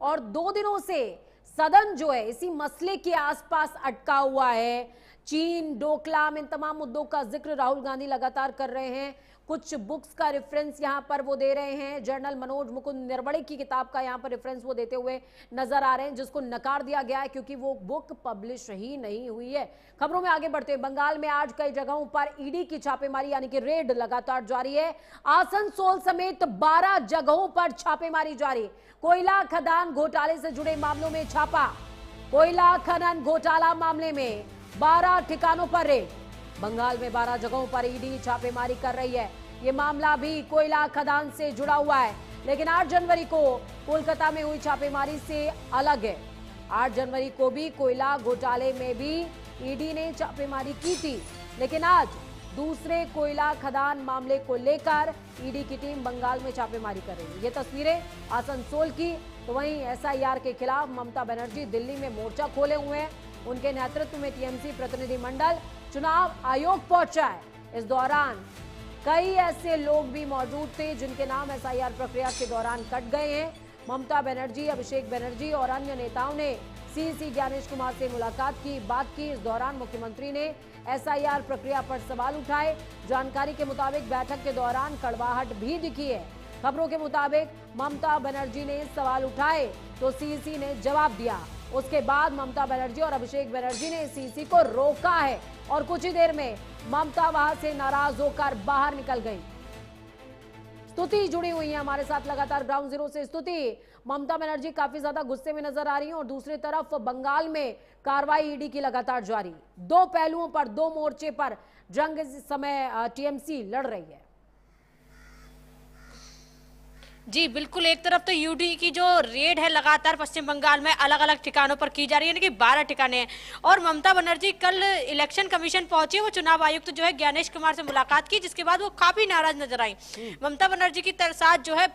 और 2 दिनों से सदन जो है इसी मसले के आसपास अटका हुआ है। चीन, डोकलाम, इन तमाम मुद्दों का जिक्र राहुल गांधी लगातार कर रहे हैं। कुछ बुक्स का रेफरेंस यहां पर वो दे रहे हैं। जर्नल मनोज मुकुंद निर्वड़े की किताब का यहां पर रेफरेंस वो देते हुए नजर आ रहे हैं, जिसको नकार दिया गया है क्योंकि वो बुक पब्लिश ही नहीं हुई है। खबरों में आगे बढ़ते हैं। बंगाल में आज कई जगहों पर ईडी की छापेमारी यानी कि रेड लगातार जारी है। आसनसोल समेत 12 जगहों पर छापेमारी जारी। कोयला खदान घोटाले से जुड़े मामलों में छापा। कोयला खनन घोटाला मामले में 12 ठिकानों पर रेड। बंगाल में 12 जगहों पर ईडी छापेमारी कर रही है। ये मामला भी कोयला खदान से जुड़ा हुआ है, लेकिन 8 जनवरी को कोलकाता में हुई छापेमारी से अलग है। 8 जनवरी को भी कोयला घोटाले में भी ईडी ने छापेमारी की थी, लेकिन आज दूसरे कोयला खदान मामले को लेकर ईडी की टीम बंगाल में छापेमारी कर रही है। ये तस्वीरें आसनसोल की। तो वहीं एसआईआर के खिलाफ ममता बनर्जी दिल्ली में मोर्चा खोले हुए हैं। उनके नेतृत्व में टीएमसी प्रतिनिधिमंडल चुनाव आयोग पहुंचा है। इस दौरान कई ऐसे लोग भी मौजूद थे जिनके नाम एसआईआर प्रक्रिया के दौरान कट गए हैं। ममता बनर्जी, अभिषेक बनर्जी और अन्य नेताओं ने सीसी ज्ञानेश कुमार से मुलाकात की, बात की। इस दौरान मुख्यमंत्री ने एसआईआर प्रक्रिया पर सवाल उठाए। जानकारी के मुताबिक बैठक के दौरान कड़वाहट भी दिखी है। खबरों के मुताबिक ममता बनर्जी ने सवाल उठाए तो सीसी ने जवाब दिया। उसके बाद ममता बनर्जी और अभिषेक बनर्जी ने सीसी को रोका है और कुछ ही देर में ममता वहां से नाराज होकर बाहर निकल गई। स्तुति जुड़ी हुई है हमारे साथ लगातार ग्राउंड जीरो से। स्तुति, ममता बनर्जी काफी ज्यादा गुस्से में नजर आ रही हैं और दूसरी तरफ बंगाल में कार्रवाई ईडी की लगातार जारी। 2 पहलुओं पर, 2 मोर्चे पर जंग इस समय टीएमसी लड़ रही है। जी बिल्कुल, एक तरफ तो ईडी की जो रेड है लगातार पश्चिम बंगाल में अलग अलग ठिकानों पर की जा रही है, यानी कि 12 ठिकाने हैं। और ममता बनर्जी कल इलेक्शन कमीशन पहुंची, वो चुनाव आयुक्त जो है ज्ञानेश कुमार से मुलाकात की, जिसके बाद वो काफी नाराज नजर आई। ममता बनर्जी के साथ जो है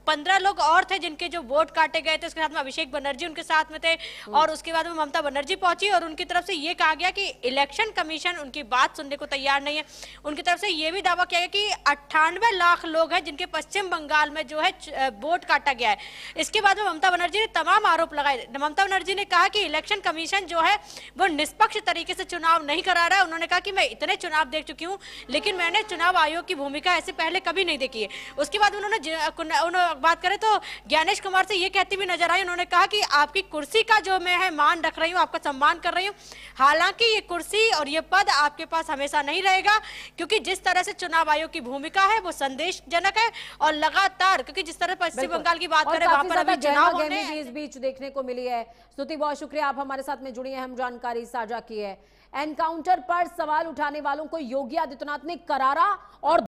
15 लोग और थे जिनके जो वोट काटे गए थे। उसके साथ में अभिषेक बनर्जी उनके साथ में थे और उसके बाद में ममता बनर्जी पहुंची और उनकी तरफ से ये कहा गया कि इलेक्शन कमीशन उनकी बात सुनने को तैयार नहीं है। उनकी तरफ से ये भी दावा किया गया कि 98 लाख लोग हैं जिनके पश्चिम बंगाल में जो है वोट काटा गया है। इसके बाद में ममता बनर्जी ने तमाम आरोप लगाए। ममता बनर्जी ने कहा कि इलेक्शन कमीशन जो है वो निष्पक्ष तरीके से चुनाव नहीं करा रहा है। उन्होंने कहा कि मैं इतने चुनाव देख चुकी हूं, लेकिन मैंने चुनाव आयोग की भूमिका ऐसे पहले कभी नहीं देखी है। उसके बाद उन्होंने बात करें तो ज्ञानेश कुमार से ये कहती भी नजर आई। उन्होंने कहा कि आपकी कुर्सी का जो मैं है मान रख रही हूँ, आपका सम्मान कर रही हूँ, हालांकि ये कुर्सी और ये पद आपके पास हमेशा नहीं रहेगा, क्योंकि जिस तरह से चुनाव आयोग की भूमिका है वो संदेशजनक है। और लगातार, क्योंकि जिस तरह पश्चिम बंगाल की बात करें, वहां पर अभी चुनाव होने हैं। इस बीच देखने को मिली है। स्तुति, बहुत शुक्रिया, आप हमारे साथ में जुड़ी हैं, हम जानकारी साझा की है। एनकाउंटर पर सवाल उठाने वालों को योगी आदित्यनाथ ने करारा और